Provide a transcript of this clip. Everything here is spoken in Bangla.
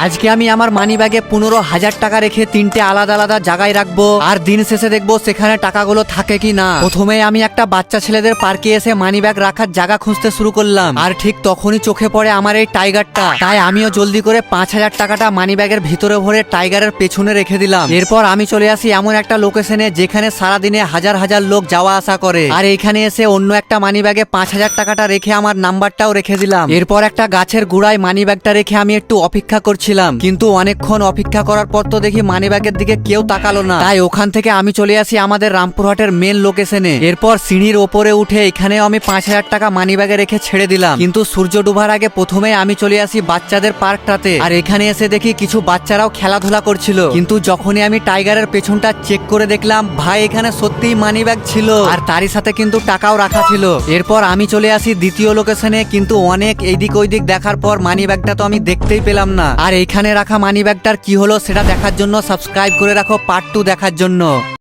আজকে আমি আমার মানি ব্যাগে 15,000 টাকা রেখে তিনটে আলাদা আলাদা জায়গায় রাখবো, আর দিন শেষে দেখবো সেখানে টাকাগুলো থাকে কি না। প্রথমে আমি একটা বাচ্চা ছেলেদের পার্কে এসে মানি ব্যাগ রাখার জায়গা খুঁজতে শুরু করলাম, আর ঠিক তখনই চোখে পড়ে আমার এই টাইগারটা। তাই আমিও জলদি করে 5,000 টাকাটা মানি ব্যাগের ভিতরে ভরে টাইগারের পেছনে রেখে দিলাম। এরপর আমি চলে আসি এমন একটা লোকেশনে যেখানে সারাদিনে হাজার হাজার লোক যাওয়া আসা করে, আর এইখানে এসে অন্য একটা মানি ব্যাগে 5,000 টাকাটা রেখে আমার নাম্বারটাও রেখে দিলাম। এরপর একটা গাছের গোড়ায় মানি ব্যাগটা রেখে আমি একটু অপেক্ষা করছিলাম, কিন্তু অনেকক্ষণ অপেক্ষা করার পর তো দেখি মানি ব্যাগের দিকে কেউ তাকালো না। তাই ওখান থেকে আমি চলে আসি আমাদের রামপুরহাটের মেন লোকেশনে। এরপর সিঁড়ির ওপরে উঠে এখানেও আমি 5,000 টাকা মানি ব্যাগে রেখে ছেড়ে দিলাম, কিন্তু সূর্য ডুবার আগে প্রথমে আমি চলে আসি বাচ্চাদের পার্কটাতে। আর এখানে এসে দেখি কিছু বাচ্চারাও খেলাধুলা করছিল, কিন্তু যখনই আমি টাইগারের পেছনটা চেক করে দেখলাম ভাই এখানে সত্যিই মানি ব্যাগ ছিল, আর তারই সাথে কিন্তু টাকাও রাখা ছিল। এরপর আমি চলে আসি দ্বিতীয় লোকেশনে, কিন্তু অনেক এইদিক ওইদিক দেখার পর মানি ব্যাগটা তো আমি দেখতেই পেলাম না। আর এইখানে রাখা মানি ব্যাগটার কি হলো সেটা দেখার জন্য সাবস্ক্রাইব করে রাখো পার্ট 2 দেখার জন্য।